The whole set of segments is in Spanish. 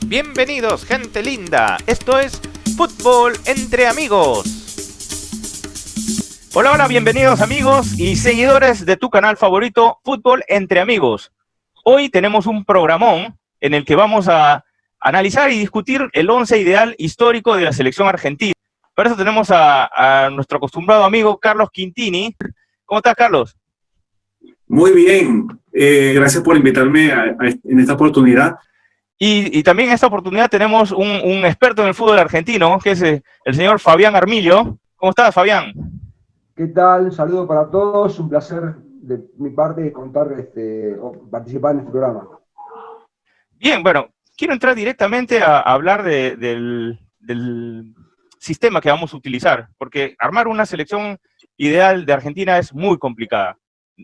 Bienvenidos, gente linda. Esto es Fútbol entre Amigos. Hola, hola, bienvenidos amigos y seguidores de tu canal favorito, Fútbol entre Amigos. Hoy tenemos un programón en el que vamos a analizar y discutir el 11 ideal histórico de la selección argentina. Para eso tenemos a nuestro acostumbrado amigo Carlos Quintini. ¿Cómo estás, Carlos? Muy bien, gracias por invitarme en esta oportunidad. Y también en esta oportunidad tenemos un experto en el fútbol argentino, que es el señor Fabián Armilio. ¿Cómo estás, Fabián? ¿Qué tal? Un saludo para todos, un placer de mi parte contar o participar en este programa. Bien, bueno, quiero entrar directamente a hablar del sistema que vamos a utilizar, porque armar una selección ideal de Argentina es muy complicada.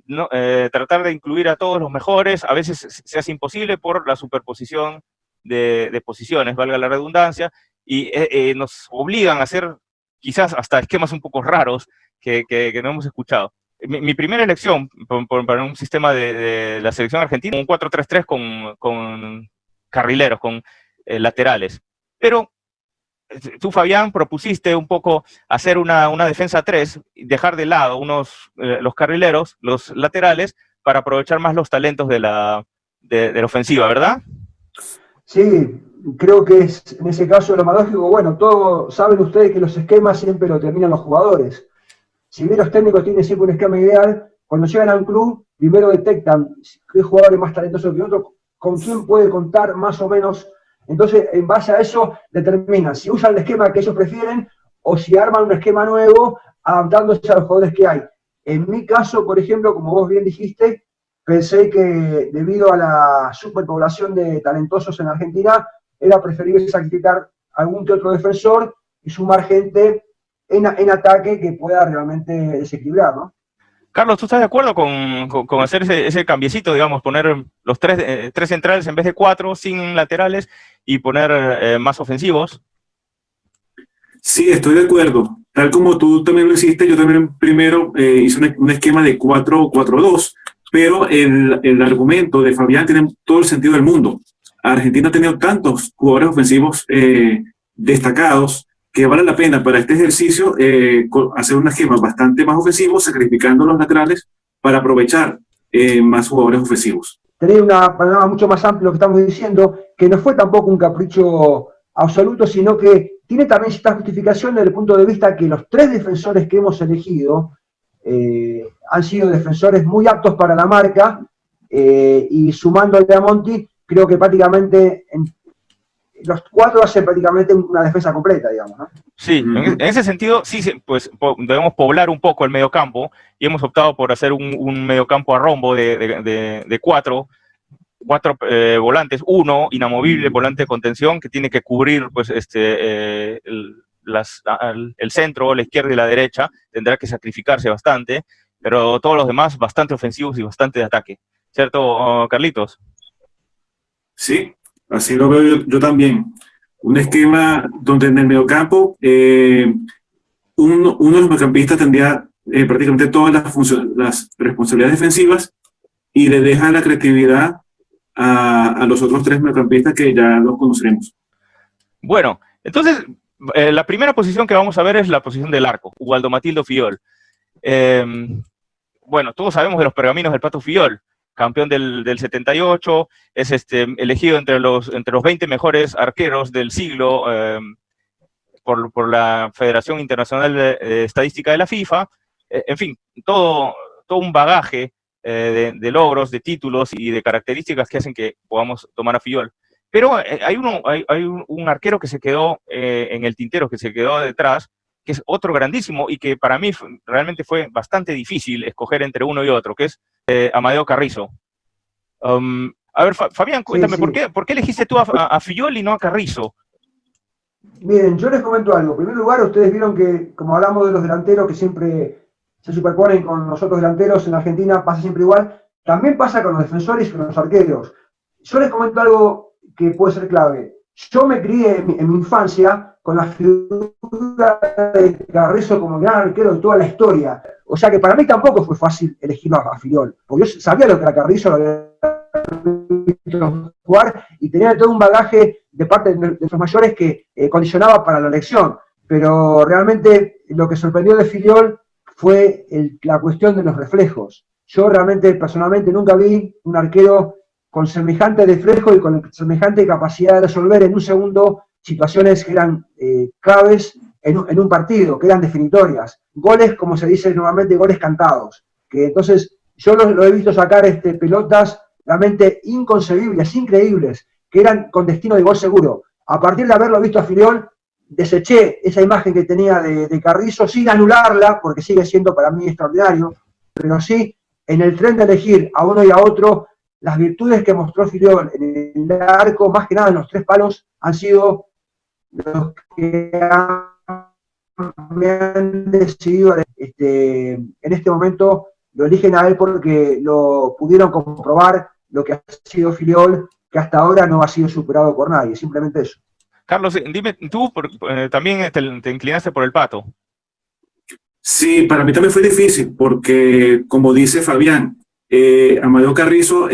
No, tratar de incluir a todos los mejores a veces se hace imposible por la superposición de posiciones, valga la redundancia, y nos obligan a hacer quizás hasta esquemas un poco raros que no hemos escuchado. Mi primera elección para un sistema de la selección argentina, un 4-3-3 con carrileros, con laterales. Pero tú, Fabián, propusiste un poco hacer una defensa 3, dejar de lado los carrileros, los laterales, para aprovechar más los talentos de la ofensiva, ¿verdad? Sí, creo que es en ese caso lo más lógico. Bueno, todos saben ustedes que los esquemas siempre lo terminan los jugadores. Si bien los técnicos tienen siempre un esquema ideal, cuando llegan a un club, primero detectan qué jugador es más talentoso que otro, con quién puede contar más o menos. Entonces, en base a eso, determinan si usan el esquema que ellos prefieren o si arman un esquema nuevo adaptándose a los jugadores que hay. En mi caso, por ejemplo, como vos bien dijiste, pensé que debido a la superpoblación de talentosos en Argentina, era preferible sacrificar algún que otro defensor y sumar gente en ataque que pueda realmente desequilibrar, ¿no? Carlos, ¿tú estás de acuerdo con hacer ese cambiecito, digamos, poner los tres centrales en vez de 4, sin laterales, y poner más ofensivos? Sí, estoy de acuerdo. Tal como tú también lo hiciste, yo también primero hice un esquema de 4-4-2, pero el argumento de Fabián tiene todo el sentido del mundo. Argentina ha tenido tantos jugadores ofensivos destacados que vale la pena para este ejercicio hacer un esquema bastante más ofensivo, sacrificando los laterales para aprovechar más jugadores ofensivos. Tener un panorama mucho más amplio, lo que estamos diciendo, que no fue tampoco un capricho absoluto, sino que tiene también cierta justificación desde el punto de vista que los 3 defensores que hemos elegido han sido defensores muy aptos para la marca, y sumándole a Monti, creo que prácticamente los 4 hacen prácticamente una defensa completa, digamos, ¿no? Sí, en ese sentido, sí, pues debemos poblar un poco el mediocampo y hemos optado por hacer un mediocampo a rombo de 4 volantes, uno inamovible volante de contención que tiene que cubrir pues el centro, la izquierda y la derecha, tendrá que sacrificarse bastante, pero todos los demás bastante ofensivos y bastante de ataque, ¿cierto, Carlitos? Sí, así lo veo yo también. Un esquema donde en el mediocampo uno de los mediocampistas tendría prácticamente todas las responsabilidades defensivas y le deja la creatividad a los otros 3 mediocampistas que ya los conoceremos. Bueno, entonces la primera posición que vamos a ver es la posición del arco, Ubaldo Matildo Fillol. Bueno, todos sabemos de los pergaminos del Pato Fillol, campeón del 78, es elegido entre los 20 mejores arqueros del siglo por la Federación Internacional de Estadística de la FIFA. En fin, todo un bagaje de logros, de títulos y de características que hacen que podamos tomar a Fillol. Pero hay un arquero que se quedó en el tintero, que se quedó detrás, que es otro grandísimo y que para mí realmente fue bastante difícil escoger entre uno y otro, que es Amadeo Carrizo. A ver, Fabián, cuéntame, sí. ¿Por qué elegiste tú a Fillol y no a Carrizo? Miren, yo les comento algo. En primer lugar, ustedes vieron que, como hablamos de los delanteros que siempre se superponen con los otros delanteros en Argentina, pasa siempre igual. También pasa con los defensores y con los arqueros. Yo les comento algo que puede ser clave. Yo me crié en mi infancia con la figura de Carrizo como gran arquero de toda la historia. O sea que para mí tampoco fue fácil elegirlo a Fillol, porque yo sabía lo que era Carrizo, lo había visto jugar y tenía todo un bagaje de parte de nuestros mayores que condicionaba para la elección. Pero realmente lo que sorprendió de Filiol fue la cuestión de los reflejos. Yo realmente, personalmente, nunca vi un arquero con semejante reflejo y con semejante capacidad de resolver en un segundo situaciones que eran claves en un partido, que eran definitorias. Goles, como se dice normalmente, goles cantados. Que entonces, yo lo he visto sacar pelotas realmente inconcebibles, increíbles, que eran con destino de gol seguro. A partir de haberlo visto a Filiol, deseché esa imagen que tenía de Carrizo, sin anularla, porque sigue siendo para mí extraordinario, pero sí, en el tren de elegir a uno y a otro, las virtudes que mostró Filiol en el arco, más que nada en los 3 palos, han sido los que me han decidido en este momento. Lo eligen a él porque lo pudieron comprobar lo que ha sido Filiol, que hasta ahora no ha sido superado por nadie, simplemente eso. Carlos, dime, tú también te inclinaste por el Pato. Sí, para mí también fue difícil porque, como dice Fabián, Amadeo Carrizo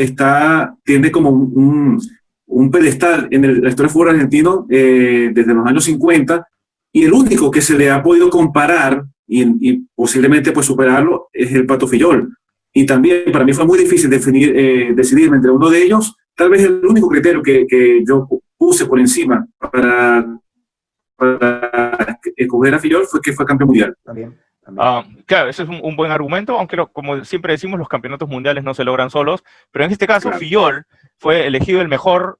tiene como un pedestal en la historia del fútbol argentino desde los años 50, y el único que se le ha podido comparar y posiblemente pues superarlo es el Pato Fillol. Y también para mí fue muy difícil decidirme entre uno de ellos. Tal vez el único criterio que yo puse por encima para escoger a Fillol fue que fue campeón mundial. También. Claro, ese es un buen argumento, aunque como siempre decimos, los campeonatos mundiales no se logran solos, pero en este caso claro, Fillol fue elegido el mejor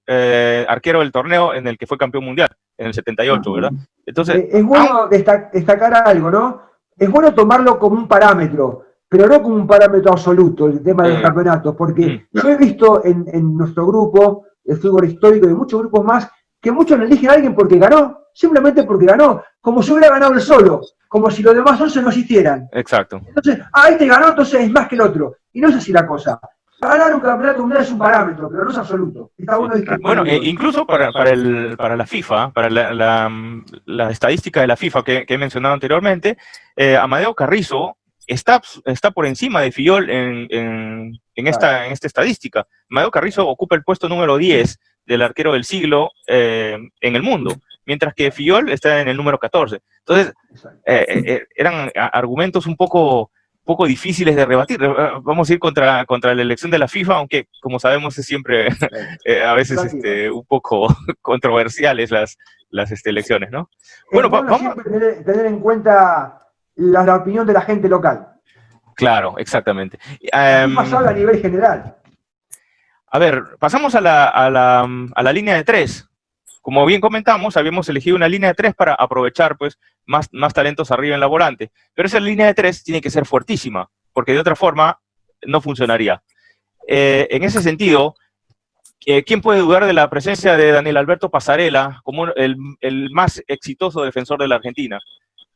arquero del torneo en el que fue campeón mundial, en el 78, ¿verdad? Entonces, es bueno destacar algo, ¿no? Es bueno tomarlo como un parámetro, pero no como un parámetro absoluto, el tema de los campeonatos, porque yo he visto en nuestro grupo, el fútbol histórico y muchos grupos más, que muchos le eligen a alguien porque ganó, simplemente porque ganó, como si hubiera ganado él solo, como si los demás 11 no existieran. Exacto. Entonces, este ganó, entonces es más que el otro. Y no es así la cosa. Ganar un campeonato mundial es un parámetro, pero no es absoluto. Está bueno, incluso para la FIFA, para la estadística de la FIFA que he mencionado anteriormente, Amadeo Carrizo está por encima de Fillol en esta estadística. Amadeo Carrizo ocupa el puesto número 10 del arquero del siglo en el mundo, mientras que Fillol está en el número 14. Entonces, eran argumentos un poco difíciles de rebatir. Vamos a ir contra la elección de la FIFA, aunque, como sabemos, es siempre a veces un poco controversiales las elecciones, ¿no? Bueno, vamos siempre tener en cuenta la opinión de la gente local. Claro, exactamente. Pasado a nivel general. A ver, pasamos a la línea de 3. Como bien comentamos, habíamos elegido una línea de 3 para aprovechar pues, más talentos arriba en la volante. Pero esa línea de 3 tiene que ser fuertísima, porque de otra forma no funcionaría. En ese sentido, ¿quién puede dudar de la presencia de Daniel Alberto Passarella como el más exitoso defensor de la Argentina?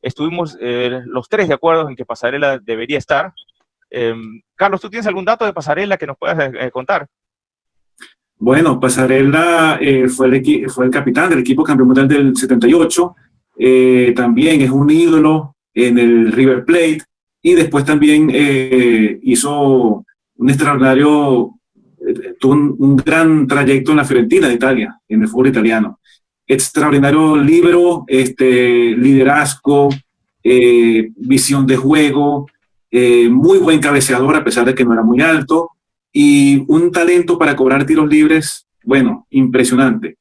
Estuvimos los 3 de acuerdo en que Passarella debería estar. Carlos, ¿tú tienes algún dato de Passarella que nos puedas contar? Bueno, Passarella fue el capitán del equipo campeón mundial del 78, también es un ídolo en el River Plate, y después también hizo un extraordinario, tuvo un gran trayecto en la Fiorentina de Italia, en el fútbol italiano. Extraordinario líbero, liderazgo, visión de juego, muy buen cabeceador a pesar de que no era muy alto, y un talento para cobrar tiros libres, bueno, impresionante.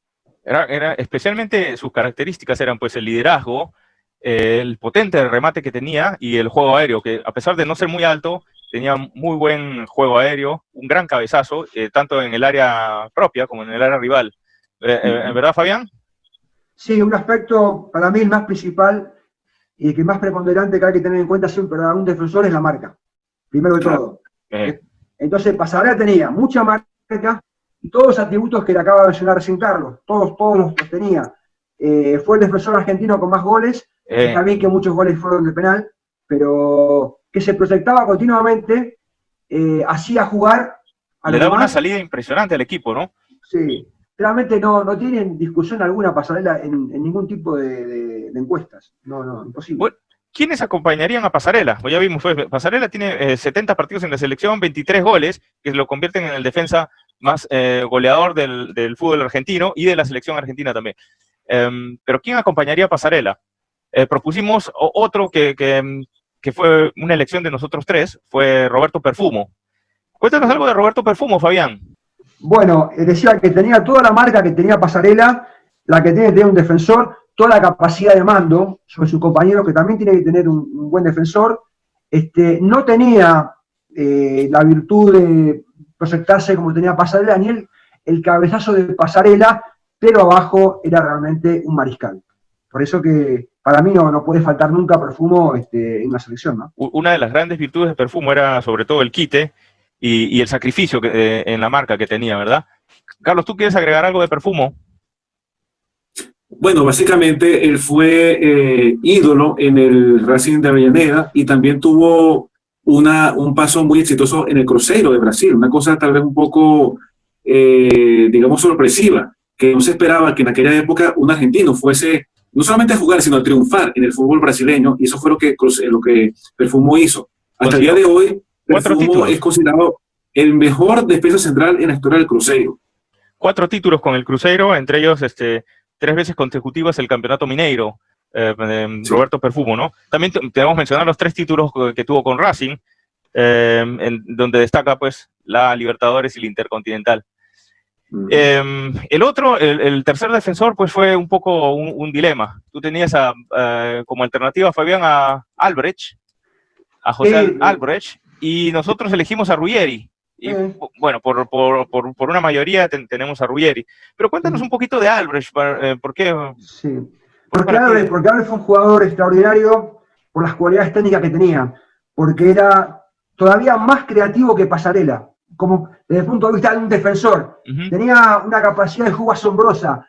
Especialmente sus características eran pues el liderazgo, el potente remate que tenía y el juego aéreo, que a pesar de no ser muy alto, tenía muy buen juego aéreo, un gran cabezazo, tanto en el área propia como en el área rival. ¿Verdad, Fabián? Sí, un aspecto para mí el más principal y el que más preponderante que hay que tener en cuenta siempre para un defensor es la marca, primero de todo. Entonces, Passarella tenía mucha marca y todos los atributos que le acaba de mencionar recién Carlos, todos los tenía. Fue el defensor argentino con más goles, también que muchos goles fueron de penal, pero que se proyectaba continuamente, hacía jugar a le daba una salida impresionante al equipo, ¿no? Sí, realmente no tienen discusión alguna Passarella en ningún tipo de encuestas, no, imposible. Bueno, ¿quiénes acompañarían a Passarella? Pues ya vimos, Passarella tiene 70 partidos en la selección, 23 goles, que lo convierten en el defensa más goleador del fútbol argentino y de la selección argentina también. Pero ¿quién acompañaría a Pasarela? Propusimos otro que fue una elección de nosotros tres, fue Roberto Perfumo. Cuéntanos algo de Roberto Perfumo, Fabián. Bueno, decía que tenía toda la marca que tenía Pasarela, la que tiene que tener un defensor, toda la capacidad de mando sobre su compañero, que también tiene que tener un buen defensor. No tenía la virtud de proyectarse como tenía Pasarela, ni el cabezazo de Pasarela, pero abajo era realmente un mariscal. Por eso que para mí no puede faltar nunca Perfumo en la selección, ¿no? Una de las grandes virtudes de Perfumo era sobre todo el quite y el sacrificio en la marca que tenía, ¿verdad? Carlos, ¿tú quieres agregar algo de Perfumo? Bueno, básicamente él fue ídolo en el Racing de Avellaneda y también tuvo un paso muy exitoso en el Cruzeiro de Brasil, una cosa tal vez un poco, digamos, sorpresiva, que no se esperaba que en aquella época un argentino fuese no solamente a jugar, sino a triunfar en el fútbol brasileño, y eso fue lo que Perfumo hizo. Hasta el día de hoy, Perfumo es considerado el mejor defensa central en la historia del Cruzeiro. 4 títulos con el Cruzeiro, entre ellos 3 veces consecutivas el Campeonato Mineiro, Sí. Roberto Perfumo, ¿no? También debemos mencionar los 3 títulos que tuvo con Racing, donde destaca pues la Libertadores y la Intercontinental. El tercer defensor pues fue un poco un dilema. Tú tenías como alternativa, Fabián, a Albrecht, a José Albrecht, y nosotros elegimos a Ruggeri. Y bueno, por una mayoría tenemos a Ruggeri. Pero cuéntanos un poquito de Albrecht, ¿por qué? Sí, porque Albrecht fue un jugador extraordinario por las cualidades técnicas que tenía, porque era todavía más creativo que Pasarela, como desde el punto de vista de un defensor. Tenía una capacidad de juego asombrosa.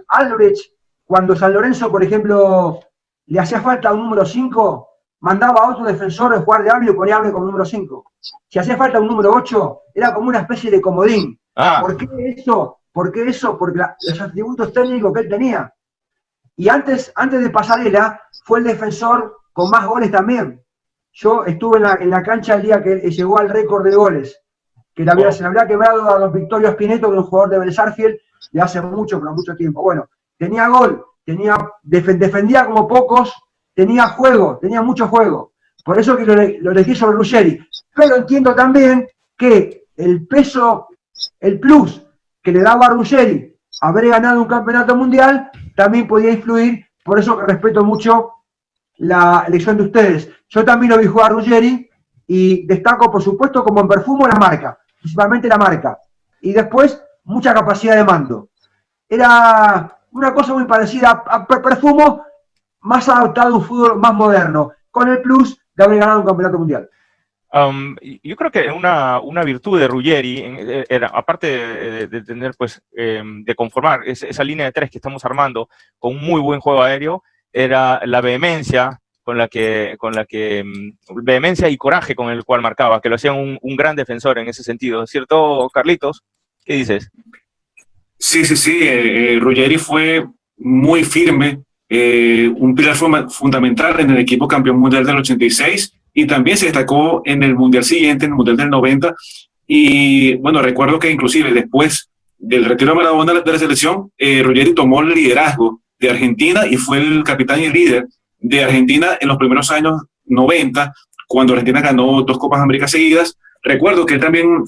Albrecht, cuando San Lorenzo, por ejemplo, le hacía falta un número 5, mandaba a otro defensor a jugar de Albrecht y ponía a Albrecht como número 5. Si hacía falta un número 8, era como una especie de comodín. ¿Por qué eso? Porque los atributos técnicos que él tenía. Y antes de Pasarela, fue el defensor con más goles también. Yo estuve en la cancha el día que llegó al récord de goles, que se le había quebrado a don Victorio Spineto, que es un jugador de Vélez Sarsfield de hace mucho tiempo. Bueno, tenía gol, defendía como pocos, tenía juego, tenía mucho juego. Por eso que lo elegí sobre Ruggeri. Pero entiendo también que el peso, el plus que le daba a Ruggeri haber ganado un campeonato mundial, también podía influir. Por eso que respeto mucho la elección de ustedes. Yo también lo vi jugar a Ruggeri y destaco, por supuesto, como en Perfumo, la marca, principalmente la marca. Y después, mucha capacidad de mando. Era una cosa muy parecida a Perfumo, más adaptado a un fútbol más moderno, con el plus de haber ganado un campeonato mundial. Yo creo que una virtud de Ruggeri era, aparte de tener, pues, de conformar esa línea de 3 que estamos armando con un muy buen juego aéreo, era la vehemencia vehemencia y coraje con el cual marcaba, que lo hacía un gran defensor en ese sentido. ¿Cierto, Carlitos? ¿Qué dices? Sí. Ruggeri fue muy firme, un pilar fundamental en el equipo campeón mundial del 86 y también se destacó en el mundial siguiente, en el mundial del 90. Y bueno, recuerdo que inclusive después del retiro de Maradona de la selección, Ruggeri tomó el liderazgo de Argentina y fue el capitán y líder de Argentina en los primeros años 90, cuando Argentina ganó 2 Copas América seguidas. Recuerdo que él también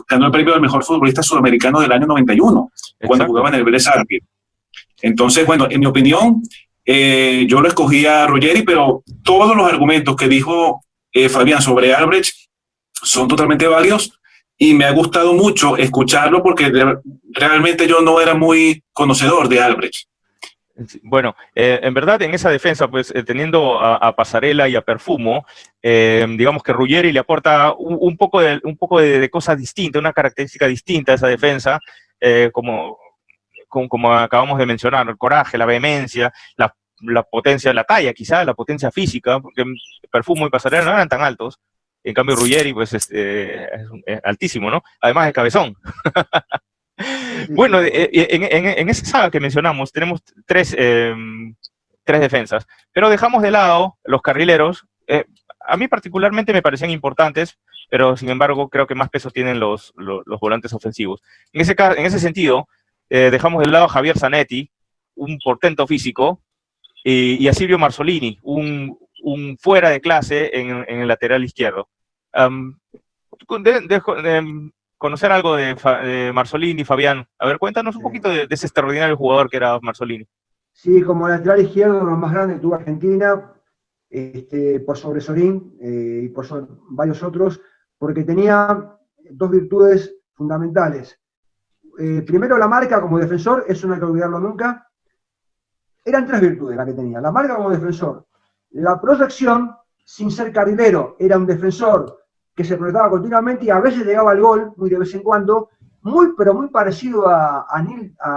ganó el premio del mejor futbolista sudamericano del año 91, cuando jugaba en el Vélez Sarsfield. Entonces, bueno, en mi opinión, yo lo escogí a Ruggeri, pero todos los argumentos que dijo Fabián sobre Albrecht son totalmente válidos y me ha gustado mucho escucharlo porque realmente yo no era muy conocedor de Albrecht. Bueno, en verdad en esa defensa, pues teniendo a Pasarela y a Perfumo, digamos que Ruggeri le aporta un poco de cosas distintas, una característica distinta a esa defensa, como acabamos de mencionar, el coraje, la vehemencia, la potencia, la talla quizá, la potencia física, porque Perfumo y Pasarela no eran tan altos, en cambio Ruggeri pues es altísimo, ¿no? Además es cabezón. Bueno, en esa saga que mencionamos tenemos tres defensas, pero dejamos de lado los carrileros. A mí particularmente me parecían importantes, pero sin embargo creo que más peso tienen los volantes ofensivos. En ese sentido, dejamos de lado a Javier Zanetti, un portento físico, y a Silvio Marzolini, un fuera de clase en el lateral izquierdo. Conocer algo de Marzolini, Fabián. A ver, cuéntanos un poquito de ese extraordinario jugador que era Marzolini. Sí, como lateral izquierdo, lo más grande que tuvo Argentina, por sobre Sorín y por sobre varios otros, porque tenía dos virtudes fundamentales. Primero, la marca como defensor, eso no hay que olvidarlo nunca. Eran tres virtudes las que tenía. La marca como defensor, la proyección sin ser carrilero, era un defensor que se proyectaba continuamente y a veces llegaba al gol, muy de vez en cuando, pero muy parecido a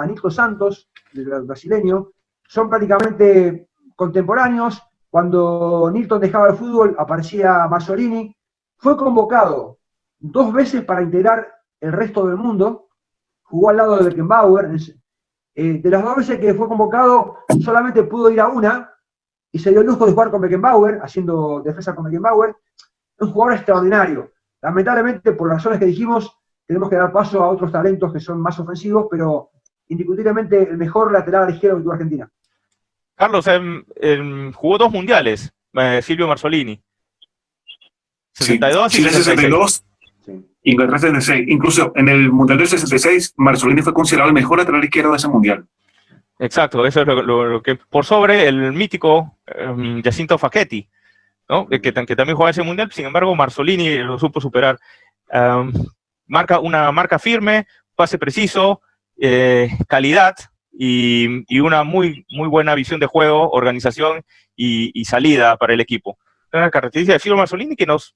Nilton Santos, el brasileño. Son prácticamente contemporáneos. Cuando Nilton dejaba el fútbol, aparecía Marzolini. Fue convocado 2 veces para integrar el resto del mundo. Jugó al lado de Beckenbauer. De las 2 veces que fue convocado, solamente pudo ir a una y se dio el lujo de jugar con Beckenbauer, haciendo defensa con Beckenbauer. Un jugador extraordinario. Lamentablemente, por razones que dijimos, tenemos que dar paso a otros talentos que son más ofensivos, pero indiscutiblemente el mejor lateral izquierdo que tuvo Argentina. Carlos, jugó 2 mundiales, Silvio Marzolini. 62 sí, y 62. Sí. Inglaterra 66. Incluso en el Mundial del 66, Marzolini fue considerado el mejor lateral izquierdo de ese Mundial. Exacto, eso es lo que por sobre el mítico Jacinto Facchetti, ¿no? que también jugaba ese Mundial. Sin embargo, Marzolini lo supo superar. Una marca firme, pase preciso, calidad y una muy buena visión de juego, organización y salida para el equipo. Una característica de Silvio Marzolini que nos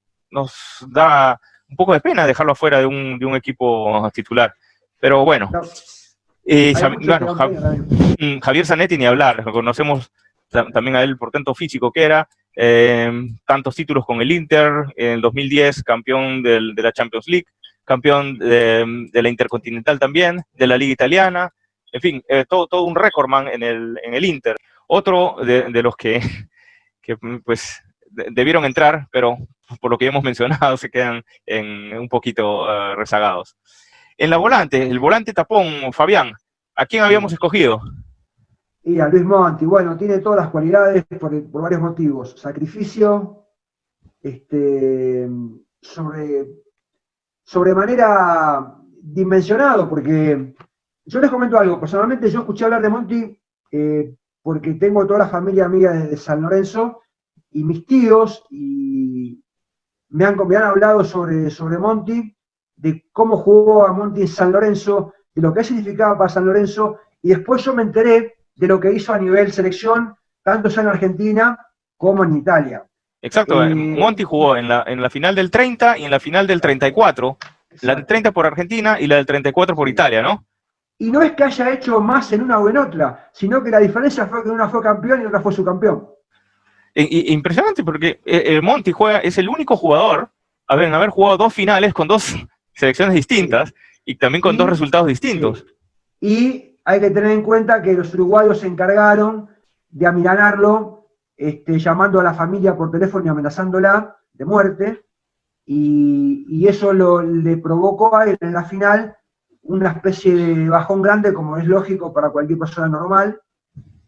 da un poco de pena dejarlo afuera de un equipo titular. Pero bueno, No. Javier Zanetti ni hablar, conocemos también a él por tanto físico que era, tantos títulos con el Inter, en el 2010 campeón de la Champions League, campeón de la Intercontinental también, de la Liga Italiana, en fin, todo un recordman en el Inter. Otro de los que pues debieron entrar, pero por lo que hemos mencionado se quedan un poquito rezagados. En el volante tapón, Fabián, ¿a quién habíamos escogido? Y a Luis Monti, bueno, tiene todas las cualidades por varios motivos. Sacrificio, sobremanera dimensionado, porque yo les comento algo, personalmente yo escuché hablar de Monti porque tengo toda la familia amiga de San Lorenzo y mis tíos y me han hablado sobre Monti, de cómo jugó a Monti en San Lorenzo, de lo que significaba para San Lorenzo, y después yo me enteré de lo que hizo a nivel selección, tanto en Argentina como en Italia. Exacto, Monti jugó en la final del 30 y en la final del 34, exacto. La del 30 por Argentina y la del 34 por Italia, ¿no? Y no es que haya hecho más en una o en otra, sino que la diferencia fue que una fue campeón y otra fue subcampeón. Impresionante, porque Monti es el único jugador en haber jugado 2 finales con 2 selecciones distintas y también con 2 resultados distintos. Sí. Y hay que tener en cuenta que los uruguayos se encargaron de amilanarlo, llamando a la familia por teléfono y amenazándola de muerte, y eso le provocó a él en la final una especie de bajón grande, como es lógico para cualquier persona normal,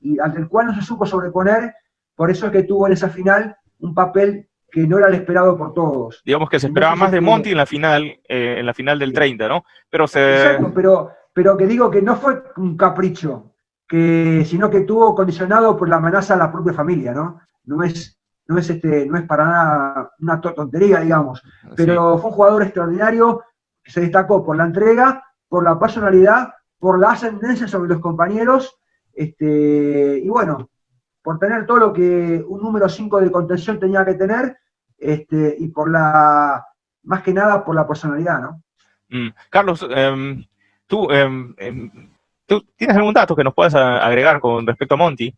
y ante el cual no se supo sobreponer. Por eso es que tuvo en esa final un papel que no era el esperado por todos. Digamos que se esperaba más de Monti en la final del 30, ¿no? Exacto, pero que digo que no fue un capricho, sino que estuvo condicionado por la amenaza a la propia familia, ¿no? No es para nada una tontería, digamos. Pero fue un jugador extraordinario que se destacó por la entrega, por la personalidad, por la ascendencia sobre los compañeros, y bueno, por tener todo lo que un número 5 de contención tenía que tener, y más que nada por la personalidad, ¿no? Carlos, ¿tú tienes algún dato que nos puedas agregar con respecto a Monti?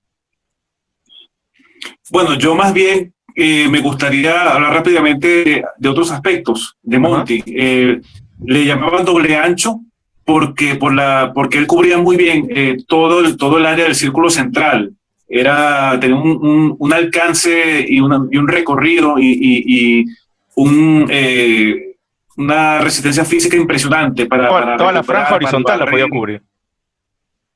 Bueno, yo más bien me gustaría hablar rápidamente de otros aspectos de Monti. Le llamaban doble ancho porque él cubría muy bien todo el área del círculo central. Tenía un alcance y un recorrido y una resistencia física impresionante Toda la recuperar, franja horizontal la podía barrer. cubrir.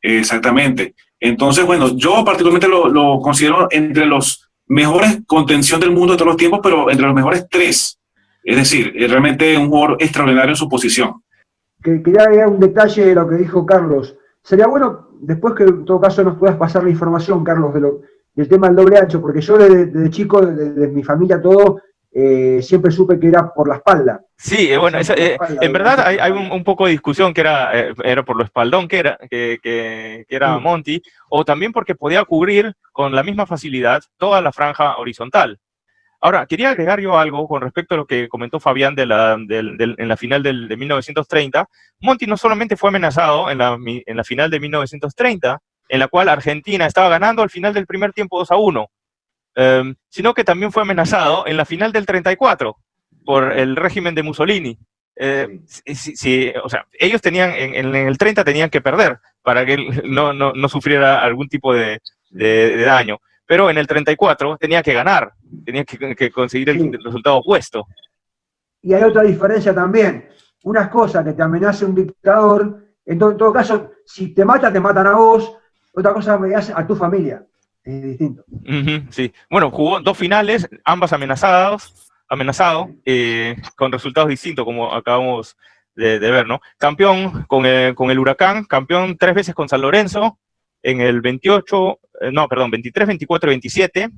Exactamente. Entonces, bueno, yo particularmente lo considero entre los mejores contención del mundo de todos los tiempos, pero entre los mejores tres. Es decir, es realmente un jugador extraordinario en su posición. Quería agregar un detalle de lo que dijo Carlos. Sería bueno, después que en todo caso nos puedas pasar la información, Carlos, del tema del doble ancho, porque yo desde chico, desde mi familia, todo, siempre supe que era por la espalda. Sí, bueno, en verdad hay un poco de discusión que era por lo espaldón que era Monty, o también porque podía cubrir con la misma facilidad toda la franja horizontal. Ahora, quería agregar yo algo con respecto a lo que comentó Fabián en la final de 1930. Monty no solamente fue amenazado en la final de 1930, en la cual Argentina estaba ganando al final del primer tiempo 2-1, sino que también fue amenazado en la final del 34 por el régimen de Mussolini. O sea, ellos tenían, en el 30 tenían que perder para que él no sufriera algún tipo de daño. Pero en el 34 tenía que ganar, tenía que conseguir el resultado opuesto. Y hay otra diferencia también. Una cosa que te amenace un dictador, en todo caso, si te matan a vos, otra cosa amenaza a tu familia. Es distinto. Sí. Bueno, jugó 2 finales, ambas amenazado, con resultados distintos, como acabamos de ver, ¿no? Campeón con el Huracán, campeón 3 veces con San Lorenzo, en el 23, 24 y 27,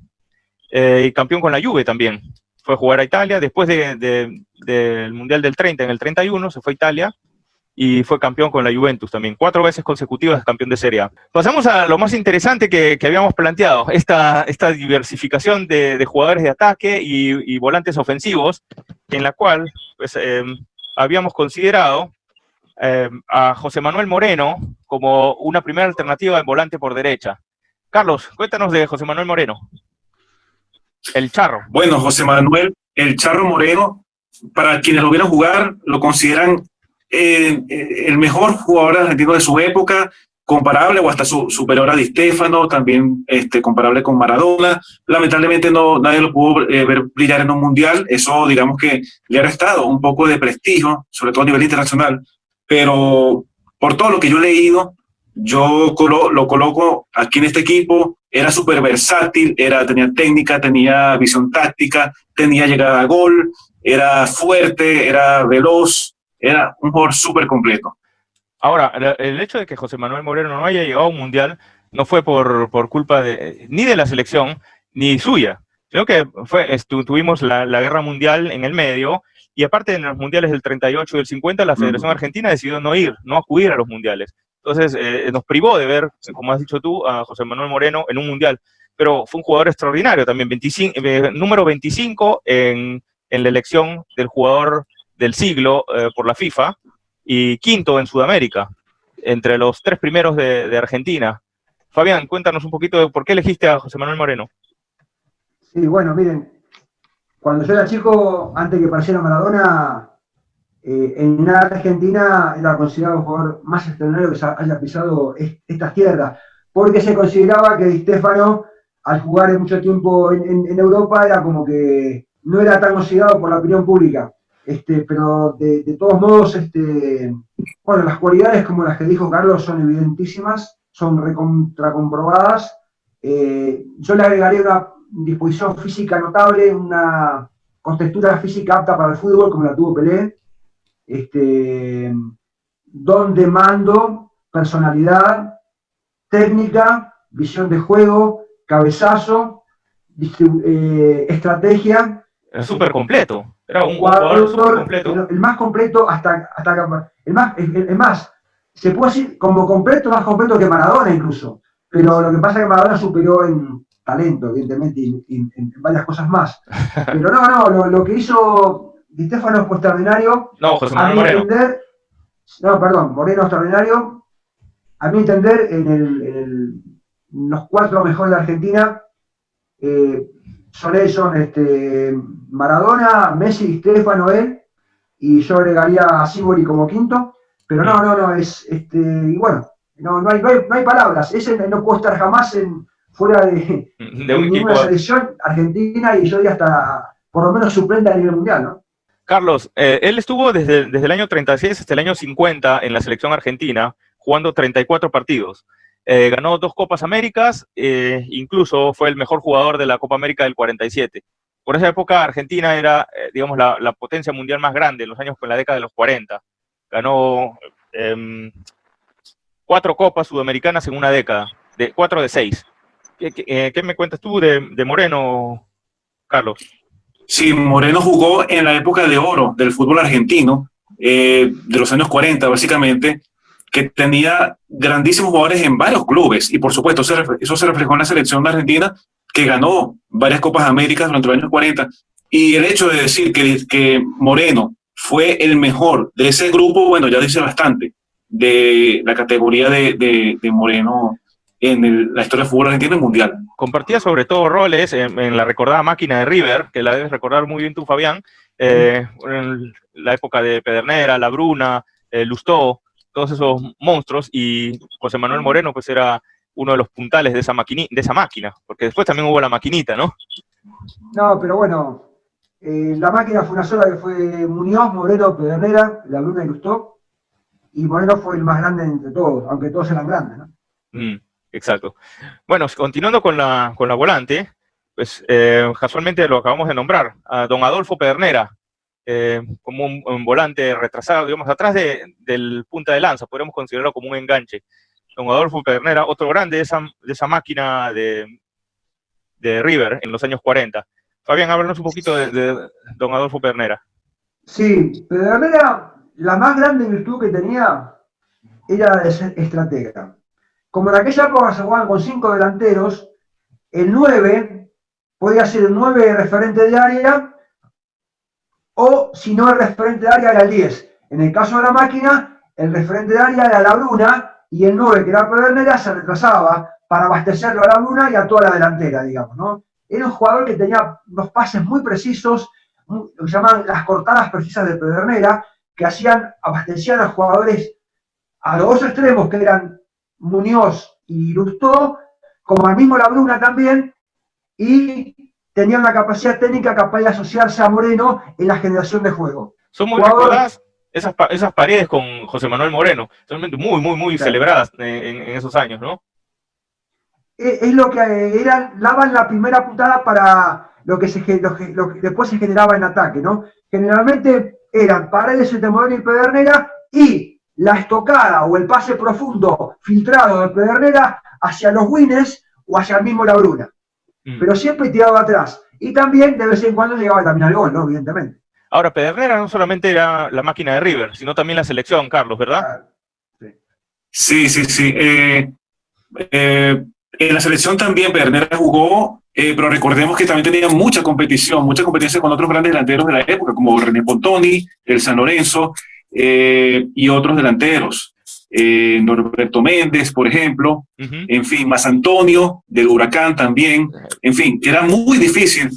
y campeón con la Juve también. Fue a jugar a Italia, después del Mundial del 30, en el 31, se fue a Italia, y fue campeón con la Juventus también, 4 veces consecutivas campeón de Serie A. Pasamos a lo más interesante que habíamos planteado, esta diversificación de jugadores de ataque y volantes ofensivos, en la cual pues, habíamos considerado a José Manuel Moreno como una primera alternativa en volante por derecha. Carlos, cuéntanos de José Manuel Moreno. El Charro. Bueno, José Manuel, el Charro Moreno, para quienes lo vieron jugar, lo consideran el mejor jugador argentino de su época, comparable o hasta superior a Di Stéfano, también comparable con Maradona. Lamentablemente nadie lo pudo ver brillar en un mundial, eso digamos que le ha restado un poco de prestigio, sobre todo a nivel internacional, pero por todo lo que yo he leído, yo lo coloco aquí en este equipo. Era súper versátil, tenía técnica, tenía visión táctica, tenía llegada a gol, era fuerte, era veloz, era un jugador súper completo. Ahora, el hecho de que José Manuel Moreno no haya llegado a un mundial no fue por culpa ni de la selección ni suya, sino que tuvimos la guerra mundial en el medio, y aparte en los mundiales del 38 y del 50 la Federación Argentina decidió no acudir a los mundiales. Entonces nos privó de ver, como has dicho tú, a José Manuel Moreno en un mundial, pero fue un jugador extraordinario también, número 25 en la elección del jugador del siglo por la FIFA, y quinto en Sudamérica, entre los 3 primeros de Argentina. Fabián, cuéntanos un poquito de por qué elegiste a José Manuel Moreno. Sí, bueno, miren, cuando yo era chico, antes que apareciera Maradona, en Argentina era considerado el jugador más extraordinario que haya pisado estas tierras, porque se consideraba que Di Stéfano, al jugar mucho tiempo en Europa, era como que no era tan considerado por la opinión pública. Pero de todos modos, bueno, las cualidades como las que dijo Carlos son evidentísimas, son recontracomprobadas. Yo le agregaría una disposición física notable, una contextura física apta para el fútbol, como la tuvo Pelé, don de mando, personalidad, técnica, visión de juego, cabezazo, estrategia. Era súper completo. Era un jugador súper completo. El más completo el más, se puede decir como completo, más completo que Maradona incluso. Pero lo que pasa es que Maradona superó en talento, evidentemente, y en varias cosas más. Pero lo que hizo Di Stéfano fue extraordinario. No, José Manuel Moreno. Moreno extraordinario. A mi entender, en los 4 mejores de Argentina, son Maradona, Messi, Di Stéfano, él, y yo agregaría a Sívori como quinto, pero y bueno, no hay palabras. Ese no puede estar jamás fuera de un ninguna selección argentina, y yo diría hasta por lo menos suplente a nivel mundial, ¿no? Carlos, él estuvo desde el año 36 hasta el año 50 en la selección argentina, jugando 34 partidos. Ganó 2 Copas Américas, incluso fue el mejor jugador de la Copa América del 47. Por esa época Argentina era, digamos, la potencia mundial más grande en la década de los 40. Ganó 4 Copas Sudamericanas en una década, 4 de 6. ¿Qué me cuentas tú de Moreno, Carlos? Sí, Moreno jugó en la época de oro del fútbol argentino, de los años 40 básicamente, que tenía grandísimos jugadores en varios clubes y por supuesto eso se reflejó en la selección de Argentina, que ganó varias Copas Américas durante los años 40, y el hecho de decir que Moreno fue el mejor de ese grupo, bueno, ya dice bastante de la categoría de Moreno en la historia del fútbol argentino y mundial. Compartía sobre todo roles en la recordada máquina de River, que la debes recordar muy bien tú, Fabián, en la época de Pedernera, La Bruna, Lustó, todos esos monstruos, y José Manuel Moreno pues era uno de los puntales de esa máquina, porque después también hubo la maquinita, ¿no? No, pero bueno, la máquina fue una sola, que fue Muñoz, Moreno, Pedernera, La Bruna y Lustó, y Moreno fue el más grande entre todos, aunque todos eran grandes, ¿no? Exacto. Bueno, continuando con la volante, pues casualmente lo acabamos de nombrar, a don Adolfo Pedernera, como un volante retrasado, digamos, atrás del punta de lanza, podríamos considerarlo como un enganche. Don Adolfo Pedernera, otro grande de esa máquina de River en los años 40. Fabián, háblanos un poquito de don Adolfo Pedernera. Sí, Pedernera, la más grande virtud que tenía era de ser estratega. Como en aquella época se jugaban con 5 delanteros, el 9 podía ser el 9 referente de área, o si no el referente de área era el 10. En el caso de la máquina, el referente de área era La Bruna, y el 9, que era Pedernera, se retrasaba para abastecerlo a La Bruna y a toda la delantera, digamos, ¿no? Era un jugador que tenía unos pases muy precisos, lo que llamaban las cortadas precisas de Pedernera, que abastecían a jugadores a los 2 extremos, que eran Muñoz y Lustó, como al mismo La Bruna también, y tenía una capacidad técnica capaz de asociarse a Moreno en la generación de juego. Son muy recordadas esas paredes con José Manuel Moreno, son muy claro, celebradas en esos años, ¿no? Es lo que daban la primera puntada para lo que después se generaba en ataque, ¿no? Generalmente eran paredes entre Moreno y Pedernera, y la estocada o el pase profundo filtrado de Pedernera hacia los wings o hacia el mismo La Bruna. Pero siempre tirado atrás. Y también de vez en cuando llegaba también al gol, ¿no? Evidentemente. Ahora, Pedernera no solamente era la máquina de River, sino también la selección, Carlos, ¿verdad? Sí. En la selección también Pedernera jugó, pero recordemos que también tenía mucha competencia con otros grandes delanteros de la época, como René Pontoni, el San Lorenzo, y otros delanteros. Norberto Méndez, por ejemplo, en fin, Más Antonio, del Huracán también, en fin, era muy difícil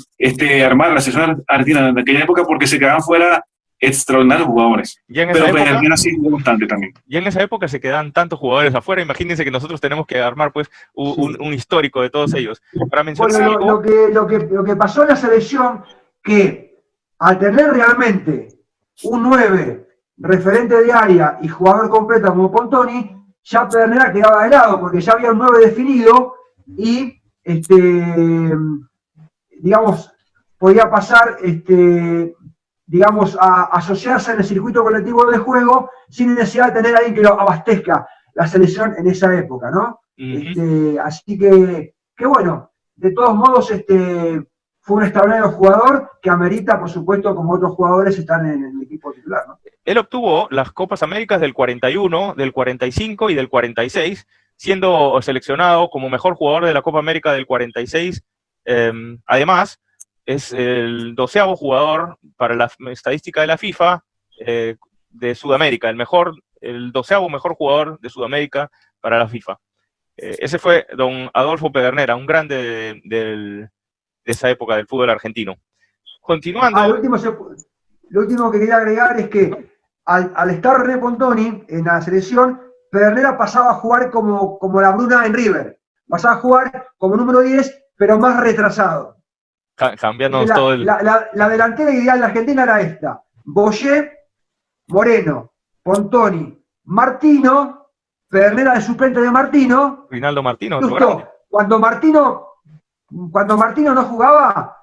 armar la selección argentina en aquella época porque se quedaban fuera extraordinarios jugadores. Pero Pedernera sí jugó bastante también. Y en esa época se quedan tantos jugadores afuera, imagínense que nosotros tenemos que armar pues un histórico de todos ellos. Para mencionar lo que pasó en la selección, que al tener realmente un 9 referente de área y jugador completo como Pontoni, ya Pedernera quedaba de lado, porque ya había un 9 definido y, digamos, podía pasar, digamos, a asociarse en el circuito colectivo de juego sin necesidad de tener a alguien que lo abastezca la selección en esa época, ¿no? Así que bueno, de todos modos, fue un extraordinario jugador que amerita, por supuesto, como otros jugadores, están en el equipo titular, ¿no? Él obtuvo las Copas Américas del 41, del 45 y del 46, siendo seleccionado como mejor jugador de la Copa América del 46. Además, es el 12º jugador para la estadística de la FIFA de Sudamérica, el 12º mejor jugador de Sudamérica para la FIFA. Ese fue don Adolfo Pedernera, un grande de esa época del fútbol argentino. Continuando. Lo último que quería agregar es que al estar René Pontoni en la selección, Pedernera pasaba a jugar como La Bruna en River. Pasaba a jugar como número 10, pero más retrasado. Cambiándonos todo el... La delantera ideal de Argentina era esta: Boyé, Moreno, Pontoni, Martino, Pedernera de suplente de Martino. Rinaldo Martino, otro Justo grande. cuando Martino no jugaba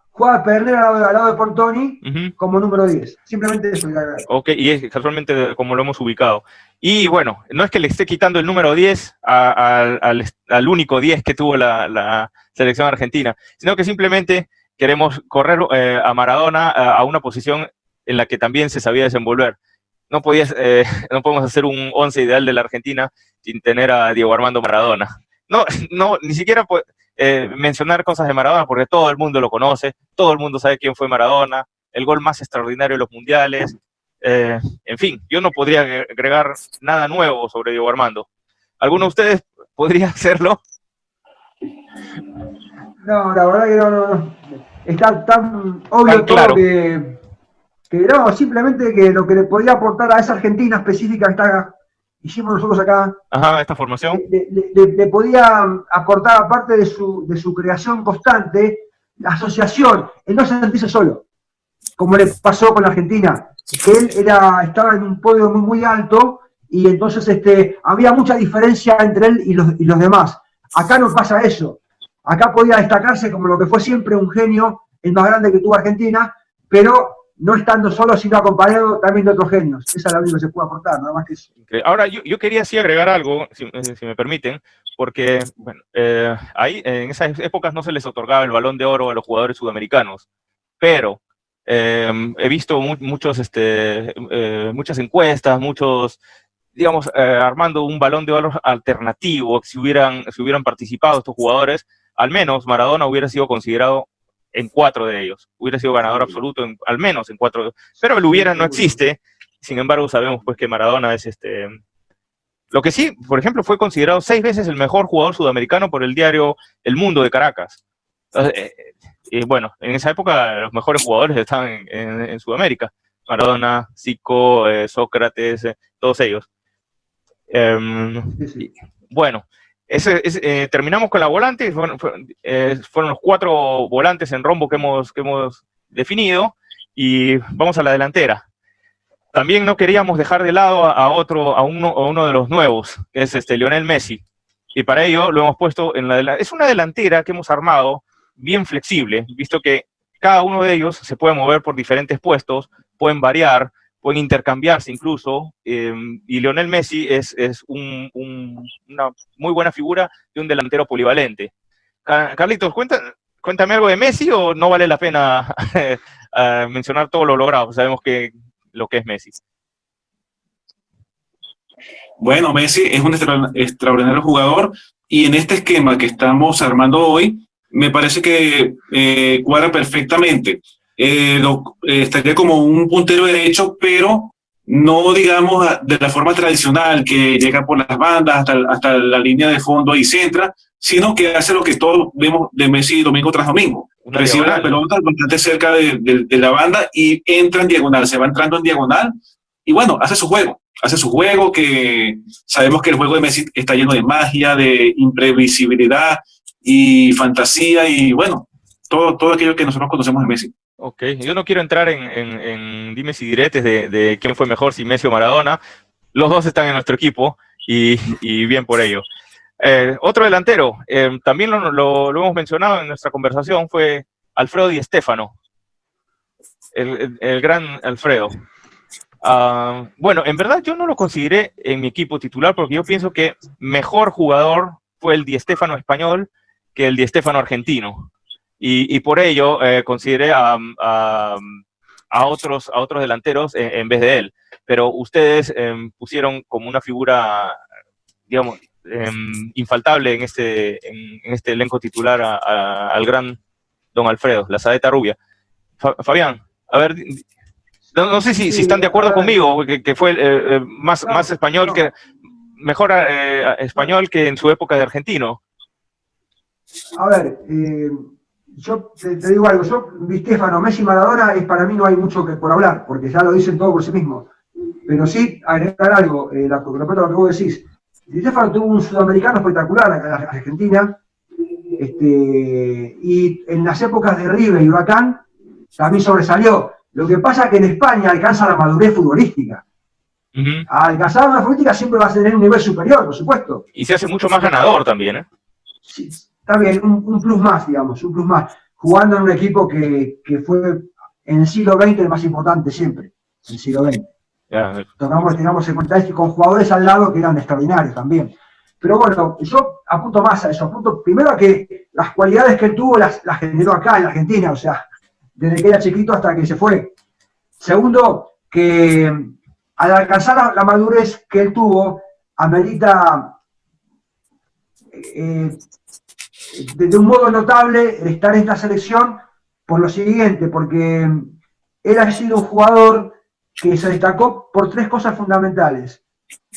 Pedernera al lado de Pontoni como número 10. Simplemente eso. Ok, y es casualmente como lo hemos ubicado. Y bueno, no es que le esté quitando el número 10 al único 10 que tuvo la selección argentina, sino que simplemente queremos correr a Maradona a una posición en la que también se sabía desenvolver. No podemos hacer un 11 ideal de la Argentina sin tener a Diego Armando Maradona. No, ni siquiera mencionar cosas de Maradona, porque todo el mundo lo conoce, todo el mundo sabe quién fue Maradona, el gol más extraordinario de los mundiales. En fin, yo no podría agregar nada nuevo sobre Diego Armando. ¿Alguno de ustedes podría hacerlo? No, la verdad que no. Está tan obvio tan claro. Todo que no, simplemente que lo que le podía aportar a esa Argentina específica que hicimos nosotros acá. Ajá, esta formación. Le podía aportar, aparte de su creación constante, la asociación, el no sentirse solo, como le pasó con la Argentina, que él estaba en un podio muy, muy alto y entonces había mucha diferencia entre él y los demás. Acá no pasa eso. Acá podía destacarse como lo que fue siempre un genio, el más grande que tuvo Argentina, pero no estando solo, sino acompañado también de otros genios. Esa es la única que se puede aportar, nada más que eso. Ahora, yo quería sí agregar algo, si me permiten, porque bueno, ahí en esas épocas no se les otorgaba el Balón de Oro a los jugadores sudamericanos, pero he visto muchas encuestas, digamos, armando un Balón de Oro alternativo. Si hubieran participado estos jugadores, al menos Maradona hubiera sido considerado en 4 de ellos, hubiera sido ganador absoluto al menos en 4, pero el hubiera no existe. Sin embargo, sabemos pues que Maradona es lo que sí, por ejemplo, fue considerado 6 veces el mejor jugador sudamericano por el diario El Mundo de Caracas. Y bueno, en esa época los mejores jugadores estaban en Sudamérica: Maradona, Zico, Sócrates, todos ellos. Sí. Bueno, terminamos con la volante. Fueron los 4 volantes en rombo que hemos definido, y vamos a la delantera. También no queríamos dejar de lado a uno de los nuevos, que es Lionel Messi, y para ello lo hemos puesto es una delantera que hemos armado bien flexible, visto que cada uno de ellos se puede mover por diferentes puestos, pueden variar, pueden intercambiarse incluso, y Lionel Messi es una muy buena figura de un delantero polivalente. Carlitos, cuéntame algo de Messi, o no vale la pena mencionar todo lo logrado. Sabemos lo que es Messi. Bueno, Messi es un extraordinario jugador, y en este esquema que estamos armando hoy, me parece que cuadra perfectamente. Estaría como un puntero derecho, pero no, digamos, de la forma tradicional, que llega por las bandas hasta la línea de fondo y centra, sino que hace lo que todos vemos de Messi domingo tras domingo. Recibe la pelota bastante cerca de la banda y entra en diagonal, se va entrando en diagonal, y bueno, hace su juego, que sabemos que el juego de Messi está lleno de magia, de imprevisibilidad y fantasía, y bueno, todo aquello que nosotros conocemos de Messi. Ok, yo no quiero entrar en dimes y diretes de quién fue mejor, si Messi o Maradona. Los dos están en nuestro equipo, y bien por ello. Otro delantero, también lo hemos mencionado en nuestra conversación, fue Alfredo Di Stéfano, el gran Alfredo. Bueno, en verdad yo no lo consideré en mi equipo titular, porque yo pienso que mejor jugador fue el Di Stéfano español que el Di Stéfano argentino, y por ello consideré a otros delanteros en vez de él. Pero ustedes pusieron como una figura, digamos, infaltable en este elenco titular al gran don Alfredo, la saeta rubia. Fabián, a ver, no sé si están de acuerdo conmigo, que fue más español, mejor español que en su época de argentino. A ver, yo te digo algo. Di Stéfano, Messi, Maradona, para mí no hay mucho por hablar, porque ya lo dicen todo por sí mismos. Pero sí agregar algo, con respecto a lo que vos decís. Di Stéfano tuvo un sudamericano espectacular acá en Argentina, y en las épocas de River y Huracán también sobresalió. Lo que pasa es que en España alcanza la madurez futbolística. Al alcanzar la madurez futbolística siempre va a tener un nivel superior, por supuesto. Y se hace mucho más ganador también, ¿eh? Sí, está bien, un plus más, digamos, un plus más. Jugando en un equipo que fue en el siglo XX el más importante siempre, en el siglo XX. Tengamos en cuenta y con jugadores al lado que eran extraordinarios también. Pero bueno, yo apunto más a eso. Apunto primero a que las cualidades que él tuvo las generó acá en la Argentina, o sea, desde que era chiquito hasta que se fue. Segundo, que al alcanzar la madurez que él tuvo, amerita de un modo notable estar en esta selección por lo siguiente, porque él ha sido un jugador que se destacó por 3 cosas fundamentales.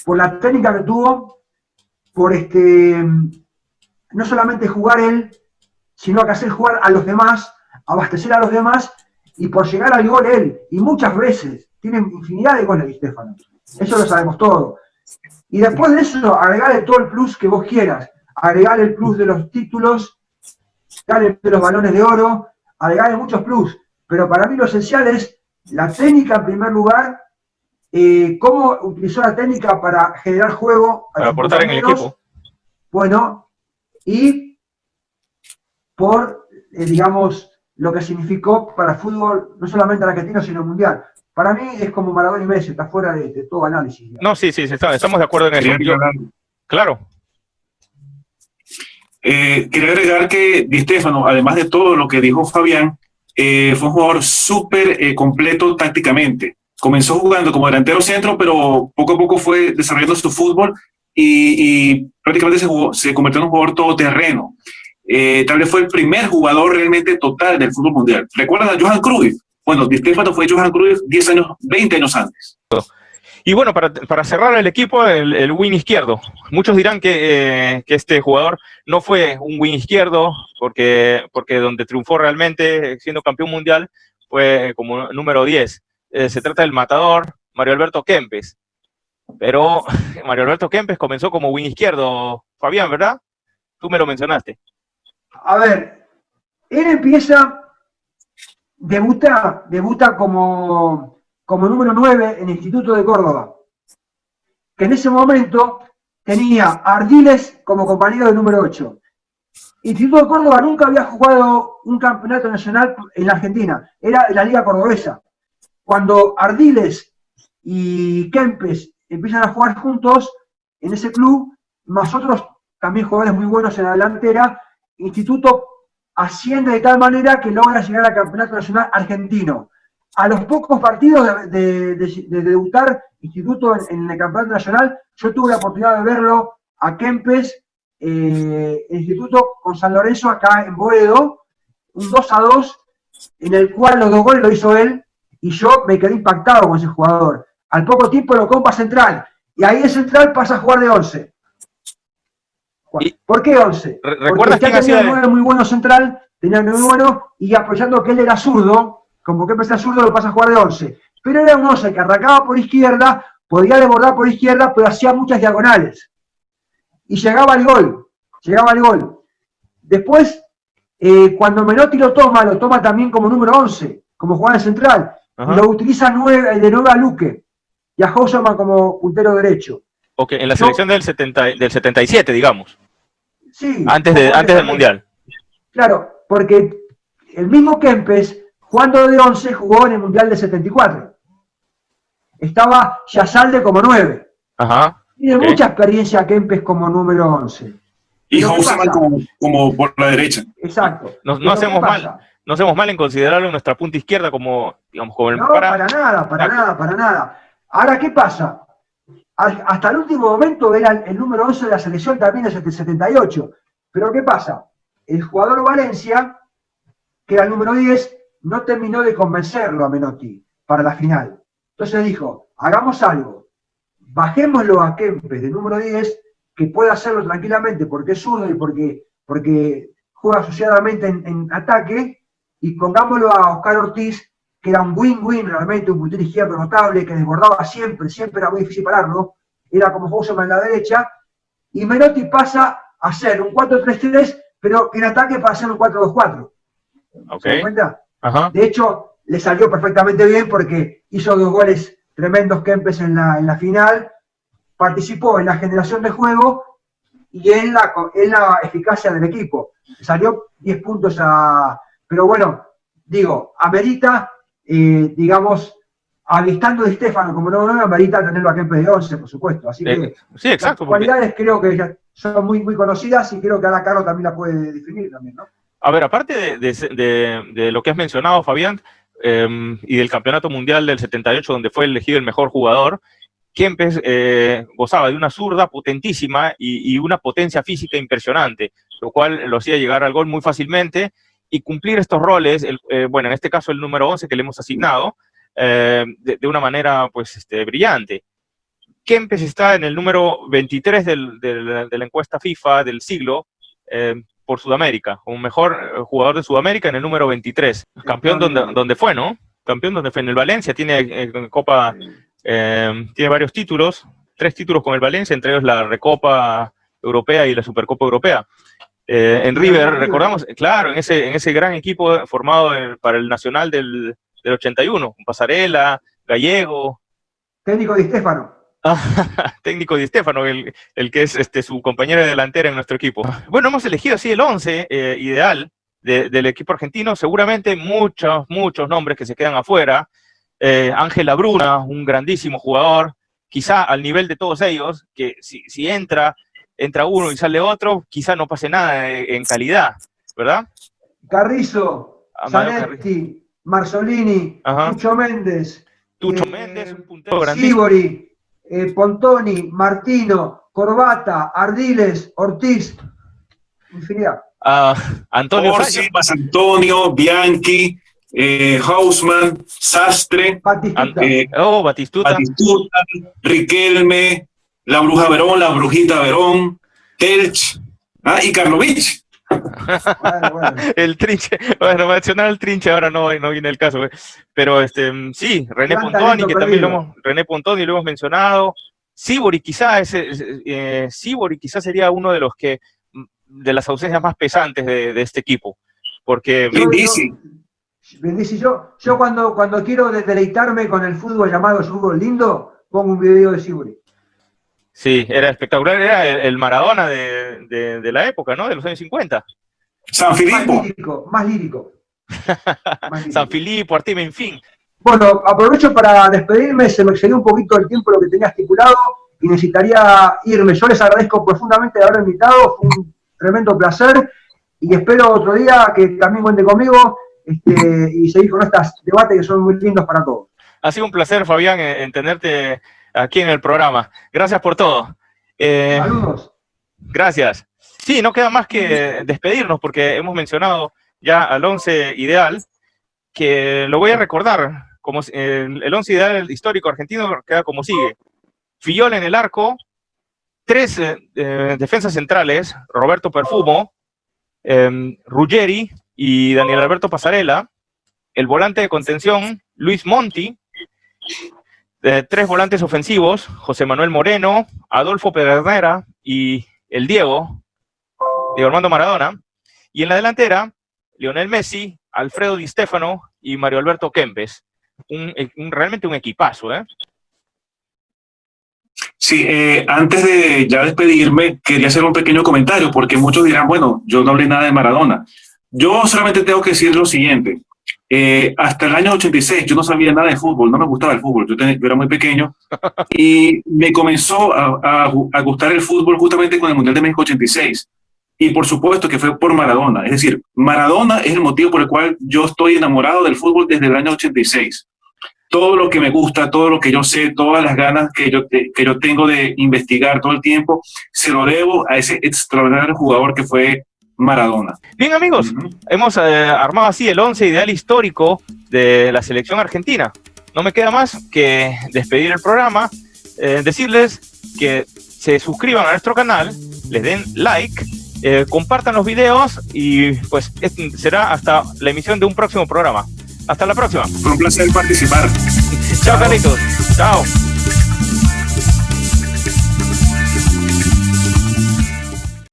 Por la técnica que tuvo, por no solamente jugar él, sino que hacer jugar a los demás, abastecer a los demás, y por llegar al gol él. Y muchas veces, tiene infinidad de goles Di Stéfano. Eso lo sabemos todo. Y después de eso, agregarle todo el plus que vos quieras. Agregarle el plus de los títulos, agregarle de los balones de oro, agregarle muchos plus. Pero para mí lo esencial es la técnica en primer lugar, cómo utilizó la técnica para generar juego. Para aportar en el equipo. Bueno, y por, digamos, lo que significó para el fútbol, no solamente argentino, sino mundial. Para mí es como Maradona y Messi, está fuera de todo análisis. Digamos. No, sí, estamos de acuerdo en eso. Claro. Quería agregar que Di Stéfano, además de todo lo que dijo Fabián, fue un jugador súper completo tácticamente. Comenzó jugando como delantero centro, pero poco a poco fue desarrollando su fútbol y prácticamente se convirtió en un jugador todoterreno. Tal vez fue el primer jugador realmente total del fútbol mundial. ¿Recuerdan a Johan Cruyff? Bueno, Di Stéfano fue Johan Cruyff 20 años antes. Y bueno, para cerrar el equipo, el wing izquierdo. Muchos dirán que este jugador no fue un wing izquierdo, porque donde triunfó realmente, siendo campeón mundial, fue como número 10. Se trata del matador Mario Alberto Kempes. Pero Mario Alberto Kempes comenzó como wing izquierdo, Fabián, ¿verdad? Tú me lo mencionaste. A ver, él debuta como número 9 en el Instituto de Córdoba, que en ese momento tenía a Ardiles como compañero de número 8. Instituto de Córdoba nunca había jugado un campeonato nacional en la Argentina, era la Liga Cordobesa. Cuando Ardiles y Kempes empiezan a jugar juntos en ese club, más otros también jugadores muy buenos en la delantera, Instituto asciende de tal manera que logra llegar al campeonato nacional argentino. A los pocos partidos de debutar Instituto en el campeonato nacional, yo tuve la oportunidad de verlo a Kempes, Instituto con San Lorenzo acá en Boedo, un 2-2, en el cual los 2 goles lo hizo él, y yo me quedé impactado con ese jugador. Al poco tiempo lo compra central, y ahí de central pasa a jugar de 11. ¿Por qué 11? ¿Recuerdas Porque ya tenía un 9 muy bueno central, tenía un 9 muy bueno, y aprovechando que él era zurdo, como que empezó zurdo, lo pasa a jugar de 11. Pero era un 11 que arrancaba por izquierda, podía desbordar por izquierda, pero hacía muchas diagonales. Y llegaba al gol. Después, cuando Menotti lo toma también como número 11, como jugador central, y lo utiliza de 9 a Luque, y a Houseman como puntero derecho. Ok, en la selección del 77, digamos. Sí. Antes del Mundial. Claro, porque el mismo Kempes, jugando de 11, jugó en el Mundial del 74. Estaba Yazalde como 9. Ajá. Tiene mucha experiencia Kempes como número 11. Y Houseman como por la derecha. Exacto. No hacemos mal en considerarlo en nuestra punta izquierda como, digamos, como el... No, para nada. Ahora, ¿qué pasa? Hasta el último momento era el número 11 de la selección también desde el 78. Pero ¿qué pasa? El jugador Valencia, que era el número 10, no terminó de convencerlo a Menotti para la final. Entonces dijo, hagamos algo, bajémoslo a Kempes de número 10, que puede hacerlo tranquilamente porque es zurdo y porque juega asociadamente en ataque, y pongámoslo a Oscar Ortiz, que era un win-win realmente, un puntero izquierdo notable, que desbordaba siempre era muy difícil pararlo, era como Houseman en la derecha, y Menotti pasa a hacer un 4-3-3, pero en ataque para hacer un 4-2-4. Ok. ¿Se dan cuenta? Ajá. De hecho, le salió perfectamente bien porque hizo 2 goles tremendos Kempes en la final, participó en la generación de juego y en la eficacia del equipo. Salió 10 puntos Pero bueno, digo, amerita, digamos, avistando Di Stéfano como no, amerita tenerlo a Kempes de 11, por supuesto. Así que sí, exacto. las cualidades creo que ya son muy, muy conocidas y creo que Ana Carlos también la puede definir también, ¿no? A ver, aparte de lo que has mencionado, Fabián, y del Campeonato Mundial del 78, donde fue elegido el mejor jugador, Kempes gozaba de una zurda potentísima y una potencia física impresionante, lo cual lo hacía llegar al gol muy fácilmente y cumplir estos roles, bueno, en este caso el número 11 que le hemos asignado, de una manera pues brillante. Kempes está en el número 23 de la encuesta FIFA del siglo, por Sudamérica, como mejor jugador de Sudamérica en el número 23. Campeón donde fue, ¿no? Campeón donde fue en el Valencia, tiene Copa, tiene varios títulos, 3 títulos con el Valencia, entre ellos la Recopa Europea y la Supercopa Europea. En River, recordamos, claro, en ese gran equipo formado para el Nacional del 81, con Pasarela, Gallego. Técnico Di Stéfano. Técnico Di Stéfano, el que es su compañero de delantera en nuestro equipo. Bueno, hemos elegido así el 11 ideal del equipo argentino, seguramente muchos nombres que se quedan afuera. Ángel Labruna, un grandísimo jugador, quizá al nivel de todos ellos, que si entra uno y sale otro, quizá no pase nada en calidad, ¿verdad? Carrizo, Zanetti, Marzolini, Tucho Méndez. Méndez, un puntero grandísimo. Sibori, Pontoni, Martino, Corbata, Ardiles, Ortiz, infinidad. Antonio Orsi, Antonio, Bianchi, Hausmann, Sastre, Batistuta, Riquelme, la Bruja Verón, la Brujita Verón, Telch, y Karlovic. Bueno. El Trinche, bueno, mencionar el Trinche ahora no viene el caso, pero sí, René Pontoni, que también lo hemos mencionado. Sibori quizá sería uno de los de las ausencias más pesantes de este equipo, porque yo cuando quiero deleitarme con el fútbol llamado fútbol lindo, pongo un video de Sibori. Sí, era espectacular, era el Maradona de la época, ¿no? De los años 50. San Filipo. Más lírico. San Filipo, Artime, en fin. Bueno, aprovecho para despedirme, se me excedió un poquito el tiempo lo que tenía estipulado y necesitaría irme. Yo les agradezco profundamente de haber invitado, fue un tremendo placer y espero otro día que también cuente conmigo y seguir con estos debates que son muy lindos para todos. Ha sido un placer, Fabián, en tenerte aquí en el programa. Gracias por todo. Saludos. Gracias. Sí, no queda más que despedirnos porque hemos mencionado ya al 11 ideal, que lo voy a recordar. Como el 11 ideal histórico argentino queda como sigue. Fillol en el arco, 3 defensas centrales, Roberto Perfumo, Ruggeri y Daniel Alberto Pasarela, el volante de contención, Luis Monti, 3 volantes ofensivos, José Manuel Moreno, Adolfo Pedernera y el Diego Armando Maradona, y en la delantera, Lionel Messi, Alfredo Di Stéfano y Mario Alberto Kempes. Realmente un equipazo, ¿eh? Sí, antes de ya despedirme, quería hacer un pequeño comentario, porque muchos dirán, bueno, yo no hablé nada de Maradona. Yo solamente tengo que decir lo siguiente. Hasta el año 86 yo no sabía nada de fútbol, no me gustaba el fútbol, yo era muy pequeño y me comenzó a gustar el fútbol justamente con el Mundial de México 86 y por supuesto que fue por Maradona, es decir, Maradona es el motivo por el cual yo estoy enamorado del fútbol desde el año 86. Todo lo que me gusta, todo lo que yo sé, todas las ganas que yo tengo de investigar todo el tiempo, se lo debo a ese extraordinario jugador que fue Maradona. Bien, amigos, hemos armado así el 11 ideal histórico de la selección argentina. No me queda más que despedir el programa, decirles que se suscriban a nuestro canal, les den like, compartan los videos y pues será hasta la emisión de un próximo programa. Hasta la próxima. Fue un placer participar. Chao, Carlitos. Chao.